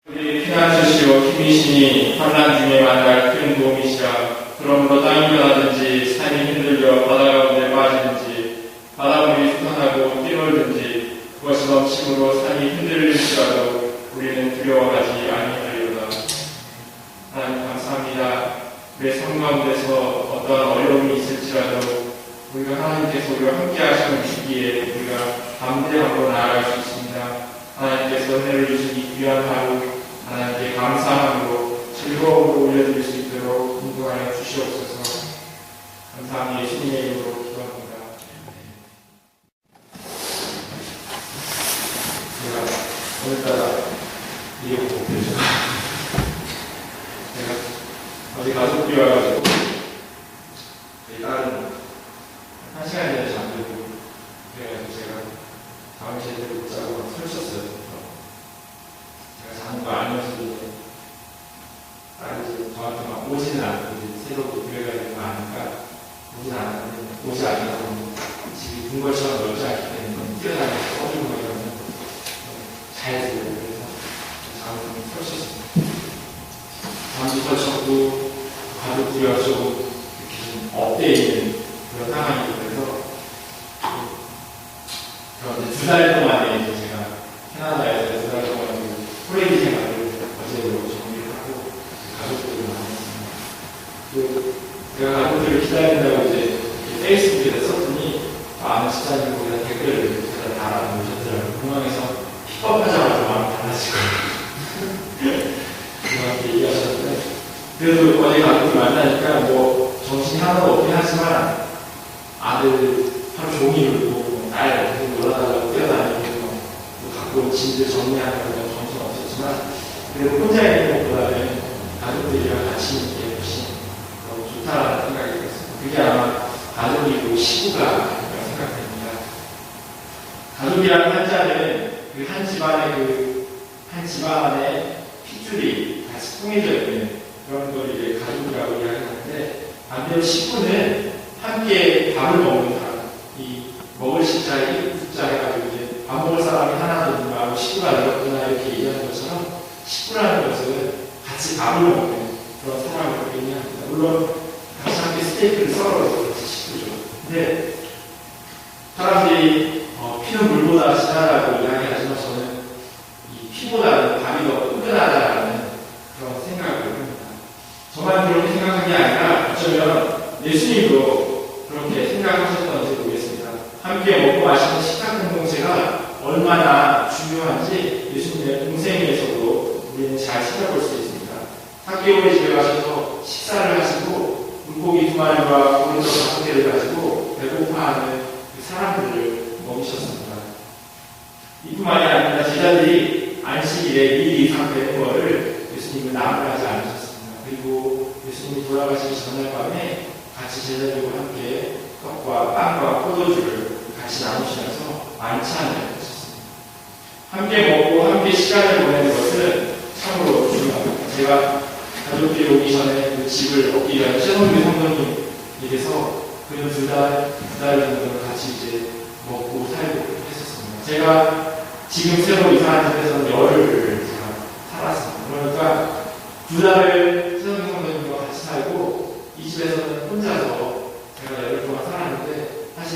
우리 피난처시오 힘이시니 환난 중에 만날 큰 도움이시라. 그러므로 땅이 변하든지 산이 흔들려 바다 가운데 빠지든지 바닷물이 솟아나고 뛰놀든지 그것이 넘침으로 산이 흔들릴지라도 우리는 두려워하지 아니하리로다. 하나님 감사합니다. 우리의 삶 가운데서 어떠한 어려움이 있을지라도 우리가 하나님께서 우리와 함께 하시는 주기에 우리가 담대함으로 나아갈 수 있습니다. 하나님께서 은혜를 주시니 귀한 하루 하나님께 감사함으로 즐거움으로 올려드릴 수 있도록 인도하여 주시옵소서. 감사합니다. 예수님의 이름으로 기도합니다. 제가 오늘따라 이해 못했죠. 제가 어제 가족이 와가지고 저희 딸은 1시간 전에 잠들고 그래가지고 제가 밤을 제대로 못 자고 설쳤어요. 제가 자는 거 아니었어도 딸이 이제 저한테 막 오지는 않고 이제 새로 교회가 있는 거 아니까 오지는 않았는데 오지 않으면 집이 궁궐처럼 넓지 않기 때문에 뛰어다니면서 떠들고 이러면 잘 들어요. 그래서 잠을 좀 설쳤습니다. 잠도 설쳤고 가족들이 어쩌고 이렇게 좀 업되어 있는 그런 상황이 돼서 그런데 2달 동안에 이제 제가 캐나다에서 2달 동안 홀리데이 생활을 어제로 정리를 하고 가족들을 만났습니다. 제가 가족들을 기다린다고 이제 페이스북에다 썼더니 많은 시장님 거기다 댓글을 제가 달아놓으셨더라고요. 공항에서 픽업하자마자 마음이 달라지고 그렇게 얘기하셨는데 그래도 어제 가족들 만나니까 뭐 정신이 하나도 없긴 하지만 아들 하루 종일 울고 딸 어떻게 놀아달라고 뛰어다니고 또 갖고 온 짐들 정리하는 거 정신 없었지만 그래도 혼자 있는 것보다는 가족들이랑 같이 있는 게 훨씬 너무 좋다라는 생각이 들었습니다. 그게 아마 가족이고 시구가 아닐까 생각됩니다. 가족이라는 한자는 그 한 집안의 한 집안의 핏줄이 같이 통해져 있는 그런 걸 이제 가족이라고 이야기하는데 반대로 식구는 함께 밥을 먹는 사람, 이 먹을 식자에 숫자 해가지고 이제 밥 먹을 사람이 하나 더 누가하고 식구가 늘었구나 이렇게 얘기하는 것처럼 식구라는 것은 같이 밥을 먹는 그런 사람을 의미합니다. 물론 같이 함께 스테이크를 썰어서 같이 식구죠. 근데 사람들이 피는 물보다 진하다고 이야기하지만 저는 이 피보다는 밥이 더 끈끈하다라는 그런 생각을 합니다. 저만 그렇게 생각한 게 아니라 어쩌면 예수님도 그렇게 생각하셨던지 모르겠습니다. 함께 먹고 마시는 식탁 공동체가 얼마나 중요한지 예수님의 공생에서도 우리는 잘 찾아볼 수 있습니다. 학교에 집에 가셔서 식사를 하시고 물고기 2마리와 고린도 5개를 가지고 배고파하는 그 사람들을 먹이셨습니다. 이뿐만이 아니라 제자들이 안식일에 미리 예상되는 것을 예수님은 나무라지 않으셨습니다. 그리고 예수님이 돌아가시기 전날 밤에 같이 제자들과 함께 떡과 빵과 포도주를 같이 나누시면서 만찬을 하셨습니다. 함께 먹고 함께 시간을 보내는 것은 참으로 중요합니다. 제가 가족들이 오기 전에 그 집을 얻기 위한 최성규 성도님에게서 그는 2달 정도를 같이 이제 먹고 살고 했었습니다. 제가 지금 새로 이사한 집에서는 열흘을 제가 살았습니다. 그러니까 2달을 최성규 성도님과 같이 살고 이 집에서는 혼자서 제가 열흘 동안 살았는데 사실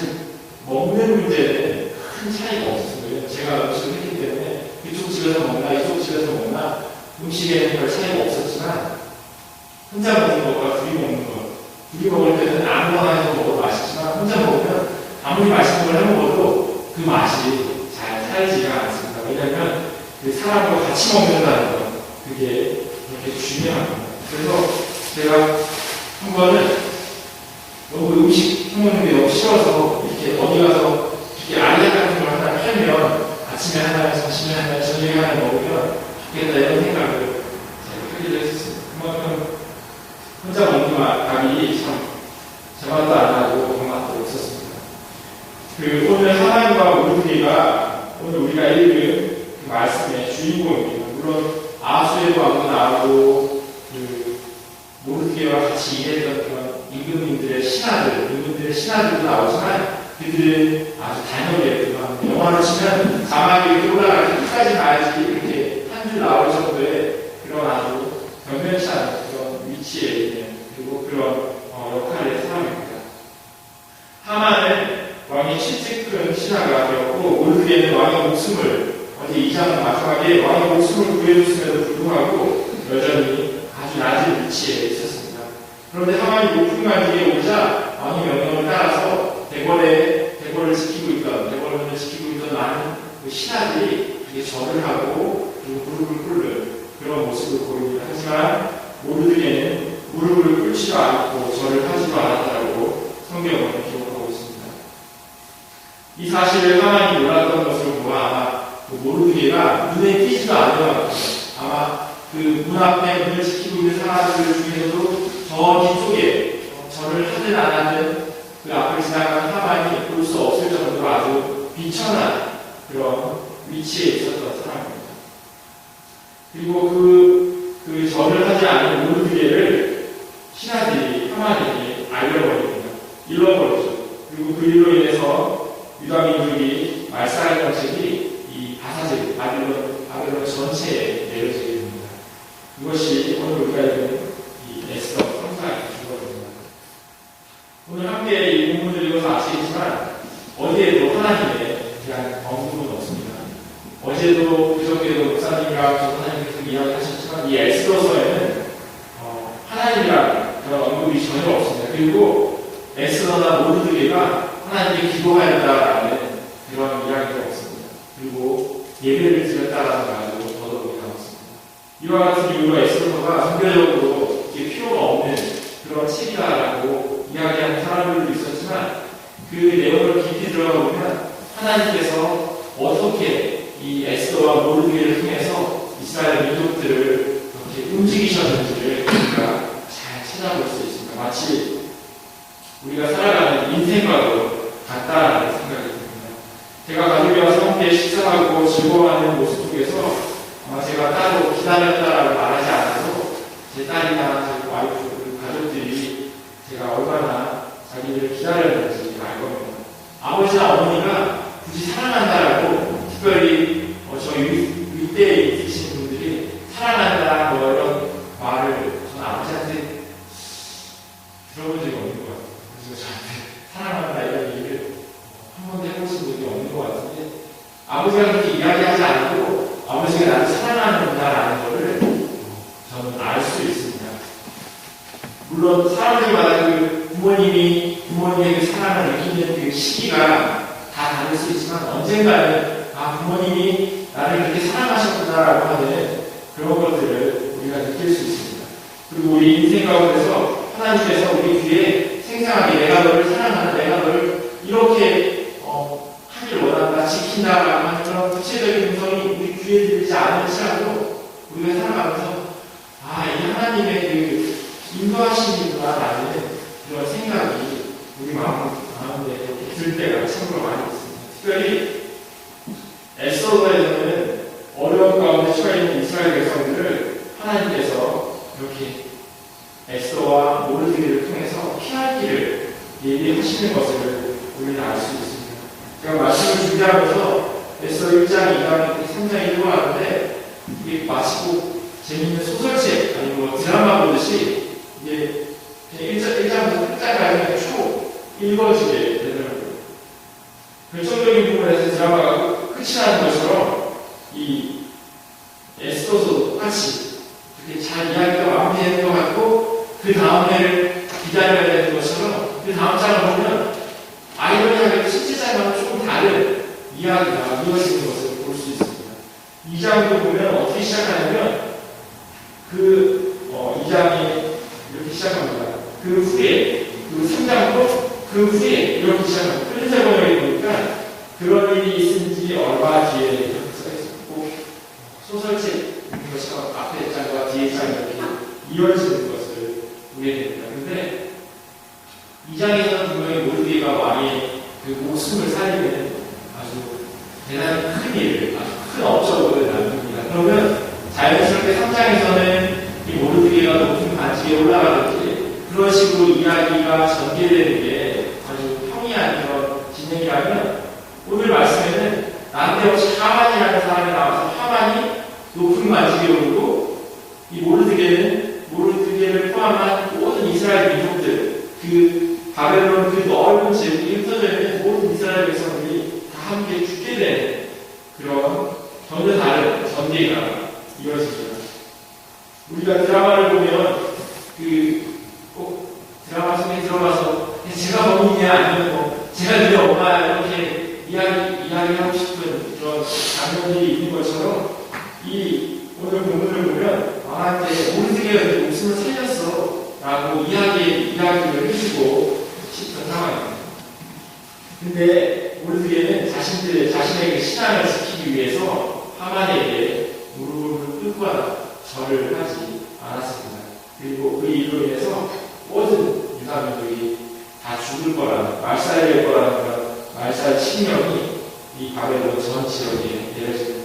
먹는 문제는 큰 차이가 없었어요. 제가 음식을 했기 때문에 이쪽 집에서 먹나 이쪽 집에서 먹나 음식에는 별 차이가 없었지만 혼자 먹는 것과 둘이 먹는 것 둘이 먹을 때는 아무거나 해서 먹어도 맛있지만 혼자 먹으면 아무리 맛있는 걸 해먹어도 그 맛이 잘 살지가 않습니다. 왜냐하면 그 사람과 같이 먹는다는 것 그게 그렇게 중요합니다. 그래서 제가 한 번은 너무 음식 해먹는 게 너무 싫어서 이렇게 어디 가서 이렇게 알약 같은 걸 하나 팔면 아침에 하나, 점심에 하나, 저녁에 하나 먹으면 좋겠다 이런 생각을 제가 하기도 했었습니다. 그만큼 혼자 먹는 밥이 참 제맛도 안 나고 정맛도 없었습니다. 오늘 하나님과 모르드게가 오늘 우리가 읽은 그 말씀의 주인공입니다. 물론 아수에도 왕도 나오고 모르드게와 같이 일했던 그런 임금님들의 신하들도 나오지만 그들은 아주 단역이었지만 영화로 치면 자막이 이렇게 올라갈 때 끝까지 가야지 이렇게 한 줄 나올 정도의 그런 아주 변변치 않은 그런 위치에 있는 그리고 그런 역할의 사람입니다. 하만은 왕이 실직한 신하가 되었고 모르드게는 왕의 목숨을 어제 2장 마지막에 왕의 목숨을 구해줬음에도 불구하고 여전히 아주 낮은 위치에 있었습니다. 그런데 하만이 높은 관직에 오자 왕의 명령을 따라서 대궐을 지키고 있던 많은 그 신하들이 이게 절을 하고 그리고 무릎을 꿇는 그런 모습을 보입니다. 하지만 모르드게는 무릎을 꿇지도 않고 절을 하지도 않았다고 성경은 기록하고 있습니다. 이 사실을 하만이 몰랐던 것으로 보아 아마 그 모르드게가 눈에 띄지도 않는 것 같아요. 아마 그 문 앞에 문을 지키고 있는 사람들 중에서도 저 뒤쪽에 절을 하든 안 하든 그 앞을 지나가는 하만이 볼 수 없을 정도로 아주 비천한 그런 위치에 있었던 사람입니다. 그리고 그 절을 하지 않은 모르드게를 신하들이 하만에게 잃어버리죠. 그리고 그 일로 인해서 유다 민족이 말살의 정책이 이 바벨론 전체에 내려지게 됩니다. 이것이 오늘 우리가 읽은 이 에스더 3장의 주거입니다. 오늘 함께 이 본문을 읽어서 아시겠지만 어디에도 하나님에 대한 언급은 없습니다. 어제도 그저께도 목사님이랑 하나님께서 이야기하셨지만 이 에스더서에는 하나님이란 그런 언급이 전혀 없습니다. 그리고 에스더나 모르드게가 하나님께 기도하였다라는 그런 이야기가 없습니다. 그리고 예배를 드렸다라는 말도 더더욱이 나왔습니다. 이와 같은 이유로 에스더서가 종교적으로 필요가 없는 그런 책이다라고 이야기하는 사람들도 있었지만 그 내용을 깊이 들어가 보면 하나님께서 어떻게 이 에스더와 모르드게를 통해서 이스라엘 민족들을 이렇게 움직이셨는지를 우리가 잘 찾아볼 수 있습니다. 마치 우리가 살아가는 인생과도 같다라는 생각이 듭니다. 제가 가족이와 함께 식사하고 즐거워하는 모습 속에서 아마 제가 따로 기다렸다라고 말하지 않아도 제 딸이나 제 와이프, 가족들이 제가 얼마나 자기를 기다렸는지 알 겁니다. 아버지나 어머니가 굳이 사랑한다라고 특별히 저 윗대에 있으신 분들이 사랑한다 이런 말을 저는 아버지한테 들어본 적이 없는 것 같아요. 그래서 저한테 사랑한다 이런 얘기를 한 번도 해보신 적이 없는 것 같은데 아버지가 그렇게 이야기하지 않고 아버지가 나를 사랑하는구나라는 것을 저는 알 수 있습니다. 물론 사람들마다 그 부모님의 그 사랑을 느끼는 그 시기가 다 다를 수 있지만 언젠가는 부모님이 나를 그렇게 사랑하셨구나라고 하는 그런 것들을 우리가 느낄 수 있습니다. 그리고 우리 인생 가운데서 하나님께서 우리 귀에 생생하게 내가 너를 사랑한다, 내가 너를 이렇게 하길 원한다, 지킨다라고 하는 그런 구체적인 음성이 우리 귀에 들리지 않을지라도 우리가 살아가면서 이 하나님의 그 인도하시는구나라는 그런 생각이 우리 마음에 이렇게 들 때가 참으로 많이 있습니다. 특별히 에스더서에서는 어려운 가운데 처해 있는 이스라엘 백성들을 하나님께서 이렇게 에스더와 모르드게를 통해서 피할 길을 예비하시는 것을 우리는 알 수 있습니다. 제가 말씀을 준비하면서 에스더 1장, 2장, 3장 읽어봤는데 이게 마치고 재미있는 소설책 아니면 드라마 보듯이 이게 1장부터 끝장까지 쭉 읽어지게 되더라고요. 결정적인 부분에서 드라마가 끝이 나는 것처럼 이 에스더도 똑같이 이렇게 잘 이야기가 마무리되는 것 같고 그 다음 해를 기다려야 되는 것처럼 그 다음 장을 보면 아이러니하게 실제 장과는 조금 다른 이야기가 이어지는 것을 볼 수 있습니다. 2장도 보면 어떻게 시작하냐면 그 2장이 이렇게 시작합니다. 그 후에 그 3장도 그 후에 이렇게 시작합니다. 흐린색 번역에 보니까 그런 일이 있은 지 얼마 뒤에 이렇게 써있고 소설책 것처럼 앞에 장과 뒤에 장이 이렇게 이어지는 것을 보게 됩니다. 그런데 2장에서는 분명히 모르드게가 왕의 그 목숨을 살리는 아주 대단히 큰 일을, 아주 큰 업적을 남깁니다. 그러면 자연스럽게 3장에서는 이 모르드게가 높은 관직에 올라가듯이 그런 식으로 이야기가 전개되는 게 아주 평이한 그런 진행이라면 오늘 말씀에는 난데없이 하만이라는 사람이 나와서 하만이 높은 만지게 오르고 이 모르드게를 포함한 모든 이스라엘 민족들, 그 바벨론 그 넓은 지역이 흩어져 있는 모든 이스라엘 백성들이 다 함께 죽게 되는 그런 전혀 다른 전개가 이어집니다. 우리가 드라마를 보면 꼭 드라마 속에 들어가서 제가 범인이야 아니면 제가 너희 엄마야 이렇게 이야기하고 싶은 그런 장면들이 있는 것처럼 오늘 본문을 보면 왕한테 모르드게가 내 목숨을 살렸어 라고 이야기를 해주고 싶은 상황입니다. 근데 모르드게는 자신에게 신앙을 지키기 위해서 하만에게 무릎을 꿇거나 절을 하지 않았습니다. 그리고 그 일로 인해서 모든 유다민족이 다 죽을 거라는, 말살될 거라는 그런 말살 칙령이 이 바벨론 전 지역에 내려집니다.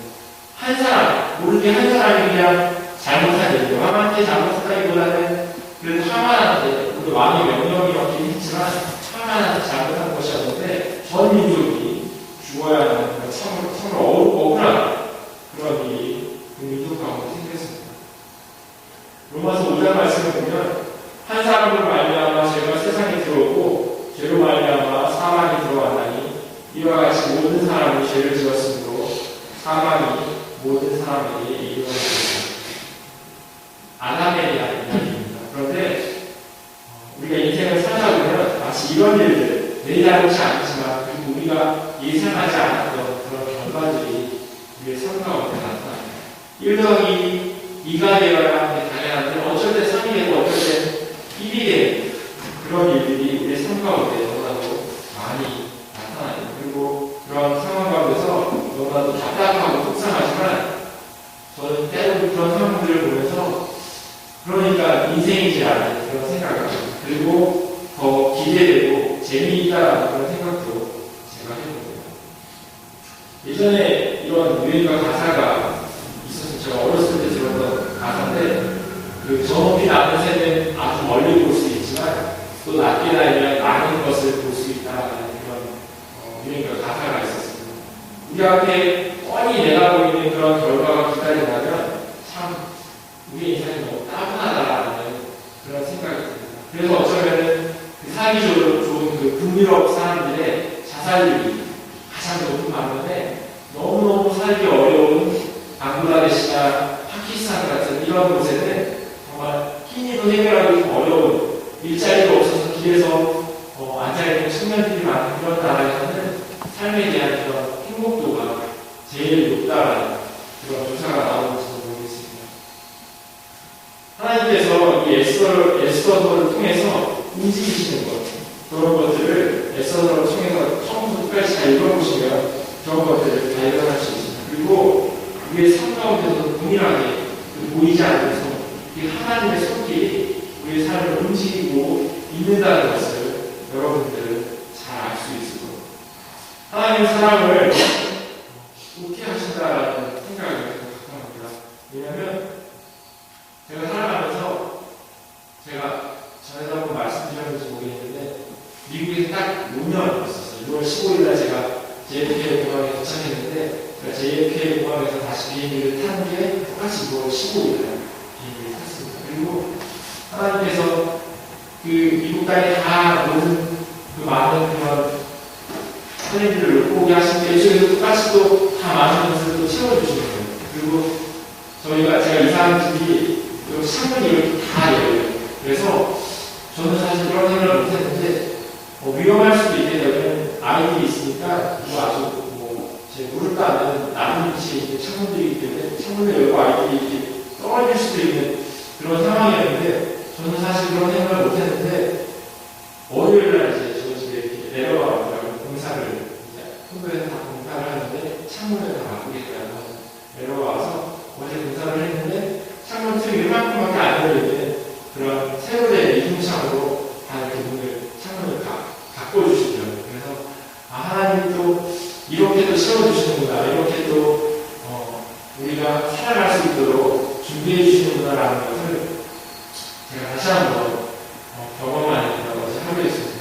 한 사람, 모르게 한 사람이 그냥 잘못한 일이고, 하만한테 잘못했다기보다는 그래도 하만한테, 왕의 명령이었긴 했지만, 하만한테 잘못한 것이었는데, 전 민족이 죽어야 하는 참으로 억울한 그런 일이 그 민족 가운데 생겼습니다. 로마서 5장 말씀을 보면, 한 사람으로 말미암아 죄가 세상에 들어오고, 죄로 말미암아 사망이 들어왔나니, 이와 같이 모든 사람이 죄를 지었으므로 사망이 모든 사람에게 이르렀습니다. 아담에 대한 이야기입니다. 그런데 우리가 인생을 살다 보면 마치 이런 일들, 내 잘못이 아니지만 그리고 우리가 예상하지 않았던 그런 결과들이 우리의 삶 가운데 나타납니다. 1 더하기 2가 되어야 하는 게 당연한데 어쩔 때 3이 되고 어쩔 때 1이 되는 그런 일들이 우리의 삶 가운데 너무나도 많이 나타나요. 그리고 그런 상황 가운데서 너무나도 답답하고 속상하지만 저는 때로 그런 상황들을 보면서 그러니까 인생이지 않은 그런 생각을 합니다. 그리고 더 기대되고 재미있다라는 그런 생각도 제가 해봅니다. 예전에 이런 유행가 가사가 있었어요. 제가 어렸을 때 들었던 가사인데 그 저 높이 나는 새는 아주 멀리 볼 수 있지만 또 낮게 날면 많은 것을 볼 수 있다라는 그런 유행가 가사가 있었습니다. 우리 앞에 뻔히 내가 보이는 그런 결과가 기다린다면 참 우리의 인생이 너무 따분하다라는 그런 생각이 듭니다. 그래서 어쩌면 그 살기 좋은 그 북유럽 사람들의 자살률이 가장 높은 반면에 너무너무 살기 어려운 방글라데시나 파키스탄 같은 이런 곳에는 정말 끼니도 해결하기 좀 어려운 일자리가 없어서 길에서 앉아있는 청년들이 많은 그런 나라에서는 삶에 대한 그런 행복도가 제일 높다라는 그런 조사가 나오는 것으로 보겠습니다. 하나님께서 이 에스더를 통해서 움직이시는 것, 그런 것들을 에스더를 통해서 처음부터 끝까지 잘 읽어보시면 그런 것들을 발견할 수 있습니다. 그리고 우리의 삶 가운데서 동일하게 보이지 않으면서 이 하나님의 손길이 우리의 삶을 움직이고 있는다는 것을 여러분들은 잘 알 수 있을 겁니다. 하나님의 사랑을 웃게 하신다라는 생각이 강합니다. 왜냐하면 제가 살아가면서 제가 전에도 한번 말씀드렸는지 모르겠는데 미국에서 딱 5년 있었어요. 6월 15일날 제가 JFK 공항에 도착했는데 제가 JFK 공항에서 다시 비행기를 타는 게 똑같이 6월 15일날 비행기를 탔습니다. 그리고 하나님께서 그 미국 땅에 다 모든 그 많은 그런 선생님들을 놓고 오게 하신 게 이쪽에서 똑같이 또 다 많은 것을 또 채워주시는 거예요. 그리고 제가 이사한 집이 여기 창문이 이렇게 다 열려요. 그래서 저는 사실 그런 생각을 못했는데 위험할 수도 있겠다면 아이들이 있으니까 이거 아주 제 무릎 닿는 나무 위치에 있는 창문들이기 때문에 창문을 열고 아이들이 이렇게 떨어질 수도 있는 그런 상황이었는데 저는 사실 그런 생각을 못했는데 월요일날 이제 저 집에 이렇게 내려가고 공사를 홍보에서 다 공사를 하는데 창문을 다 바꾸겠다고 내려와서 어제 공사를 했는데 창문 틈이 이만큼밖에 안 열리는 그런 새로 된 이중창으로 다 이렇게 창문을 바꿔주시더라고요. 그래서 하나님이 또 이렇게 또 채워주시는구나, 이렇게 또 우리가 살아갈 수 있도록 준비해 주시는구나라는 것을 제가 다시 한번 경험하는 그런 것을 하고 있습니다.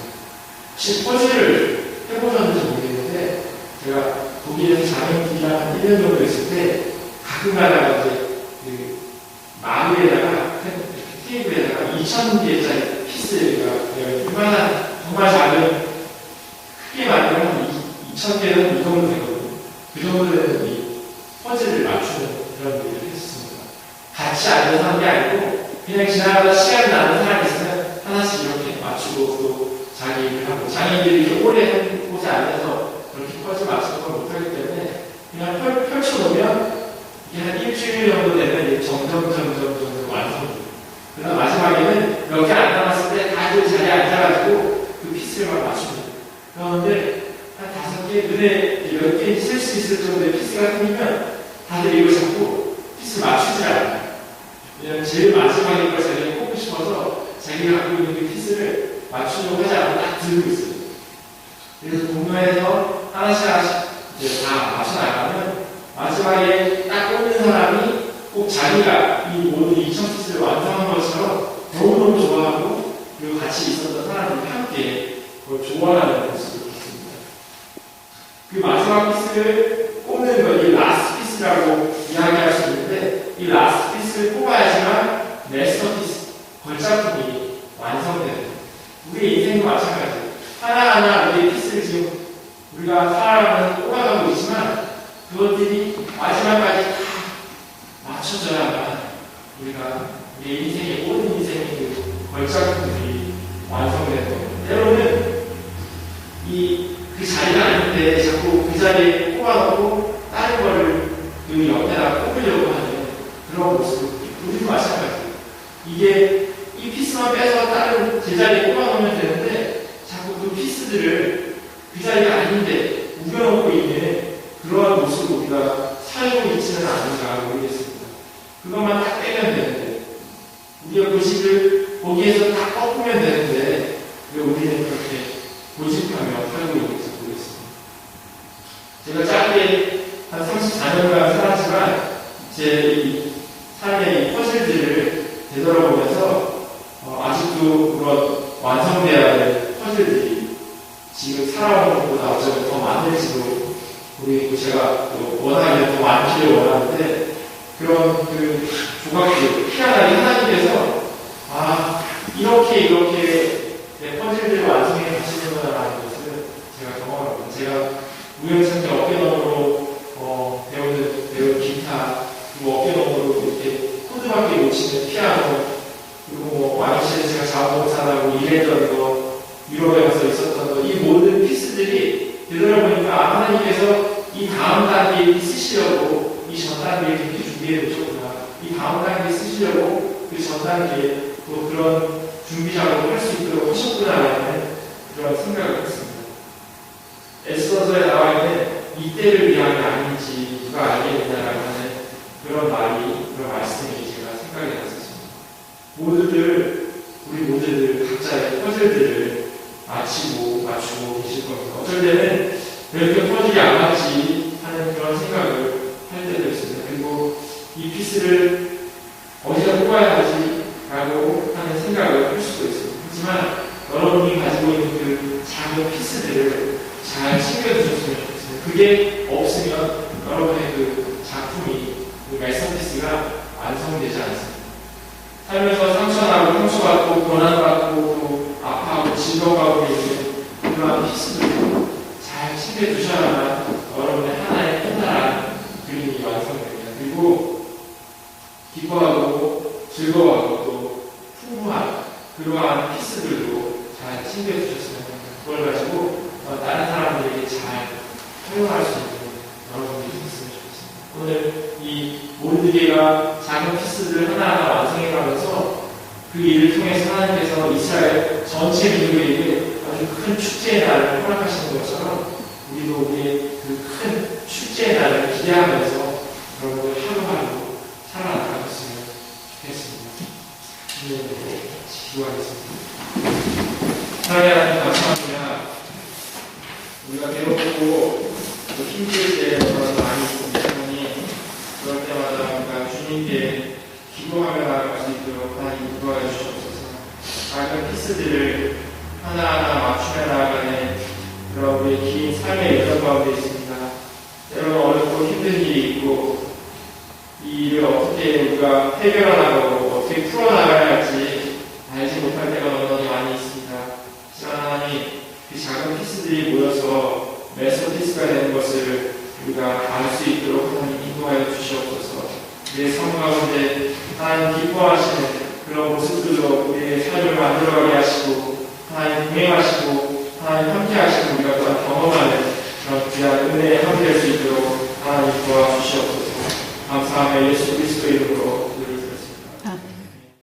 혹시 퍼즐을 해보셨는지 모르겠는데 제가 독일에서 장애인들이랑 한 1년 정도 있을 때 가끔가다가 이제 그 마루에다가 테이블에다가 2,000개짜리 피스가 이만한 정말 작은 크게 만들면 2,000개는 이 정도 되거든요. 그 정도 되는 이 퍼즐을 맞추는 그런 일을 했습니다. 같이 앉아서 한 게 아니고 그냥 지나가다 시간이 나는 사람이 있으면 하나씩 이렇게 맞추고 또 자기 일을 하고 장인들이 이렇게 오래 한 곳에 앉아서 그렇게 퍼즐 맞추는 걸 못하기 때문에 그냥 펼쳐놓으면 이게 한 일주일 정도 되면 점점 완성돼요. 그러나 마지막에는 몇 개 안 남았을 때 다들 자리에 앉아가지고 그 피스를 막 맞춥니다. 그런데 한 5개, 눈에 몇 개 쓸 수 있을 정도의 피스가 생기면 다들 이걸 잡고 피스 맞추지 않아요. 왜냐면 제일 마지막에 걸 자기가 꼽고 싶어서 자기가 갖고 있는 그 피스를 맞추려고 하지 않고 딱 들고 있어요. 그래서 동료에서 하나씩 이제 다 맞춰나가면 마지막에 딱 꼽는 사람이 꼭 자기가 이 모든 2,000피스를 완성한 것처럼 너무너무 좋아하고 그리고 같이 있었던 사람들이 함께 그걸 좋아하는 모습을 봤습니다. 그 마지막 피스를 꼽는 걸 이 라스트 피스라고 이야기할 수 있는데 이 라스트 피스를 꼽아야지만 마스터피스, 걸작품이 완성되는 우리의 인생도 마찬가지예요. 하나하나 우리의 피스를 지금 우리가 살아가면서 꼽아가고 있지만 그것들이 마지막까지 다 맞춰져야만 우리가 우리 인생의 모든 인생의 그 걸작품들이 완성되는 겁니다. 때로는 그 자리가 아닌데 자꾸 그 자리에 꼽아놓고 다른 거를 그 옆에다 꼽으려고 하는 그런 모습 우리도 마찬가지예요. 이게 이 피스만 빼서 다른 제자리에 꼽아놓으면 되는데 자꾸 그 피스들을 그 자리가 아닌데 우겨놓고 있는 그러한 모습을 우리가 살고 있지는 않은가 모르겠습니다. 그것만 딱 빼면 되는데 우리가 고집을 거기에서 다 꺾으면 되는데 왜 우리는 그렇게 고집하며 살고 있는지 모르겠습니다. 제가 짧게 한 34년간 살았지만 제 이 삶의 이 퍼즐들을 되돌아보면서 아직도 그런 완성돼야 될 퍼즐들이 지금 살아오는 것보다 어쩌면 더 많을지도 모르겠고 제가 또 원하면 더 많기를 원하는데 그런 그 조각들 희한하게 하나님께서 이렇게 내 퍼즐들을 완성해 가시는구나라는 것을 제가 경험합니다. 제가 우연찮게 어깨너머로 배운 기타 그리고 어깨너머로 이렇게 코드밖에 못 치는 피아노 그리고 와이시에서 제가 자원봉사하고 일했던 거 유럽에 가서 있었던 거 이 모든 피스들이 되돌아보니까 하나님께서 이 다음 단계에 쓰시려고 이 전 단계에 이렇게 준비해 놓으셨구나. 이 다음 단계에 쓰시려고 그 전 단계에 또 그런 준비 작업을 할 수 있도록 하셨구나라는 그런 생각을 했습니다. 에스더서에 나와 있는 이때를 위한 게 아닌지 누가 알겠느냐라고 하는 그런 말씀이 제가 생각이 났었습니다. 우리 모두들 각자의 퍼즐들을 맞추고 계실 겁니다. 어쩔 때는 왜 이렇게 퍼즐이 안 맞지 하는 그런 생각을 할 때도 있습니다. 그리고 이 피스를 어디다 꼽아야 하지? 라고 하는 생각을 할 수도 있습니다. 하지만 여러분이 가지고 있는 그 작은 피스들을 잘 챙겨주셨으면 좋겠습니다. 그게 없으면 여러분의 그 작품이, 그 마스터피스가 완성되지 않습니다. 살면서 상처받고, 고난받고, 또 아파하고, 질병하고 있는 그러한 피스들을 잘 챙겨주셔야만 여러분의 하나의 끝나란 그림이 완성됩니다. 그리고 기뻐하고, 즐거워하고, 또 풍부한 그러한 피스들도 잘 챙겨주셨으면 합니다. 그걸 가지고 다른 사람들에게 잘 활용할 수 있는 여러분들이 있었으면 좋겠습니다. 오늘 이 몰드게가 작은 피스들을 하나하나 완성해가면서 그 일을 통해서 하나님께서 이스라엘 전체 민족에게 아주 큰 축제의 날을 허락하시는 것처럼 우리도 우리의 그 큰 축제의 날을 기대하면서 여러분들 하루하루 살아나갔으면 좋겠습니다. 같이 기도하겠습니다. 사랑의 하나님 감사합니다. 우리가 배고프고 힘들 때 많이 있습니다. 그럴 때마다 우리가 주님께 기도하며 나아갈 수 있도록 하나님 도와해 주시옵소서. 작은 피스들을 하나하나 맞추며 나아가는 그런 우리의 긴 삶의 여정 가운데 있습니다. 때로는 어렵고 힘든 일이 있고 우리가 해결하라고 어떻게 풀어나가야 할지 알지 못할 때가 너무너무 많이 있습니다. 하지만 하나님, 그 작은 피스들이 모여서 메소피스가 되는 것을 우리가 알 수 있도록 하나님 인도하여 주시옵소서. 우리의 삶 가운데 하나님 기뻐하시는 그런 모습들로 우리의 삶을 만들어가게 하시고 하나님 동행하시고 하나님 함께하시고 우리가 또한 경험하는 그런 귀한 은혜에 함께할 수 있도록 하나님 도와주시옵소서. 감사하며 예수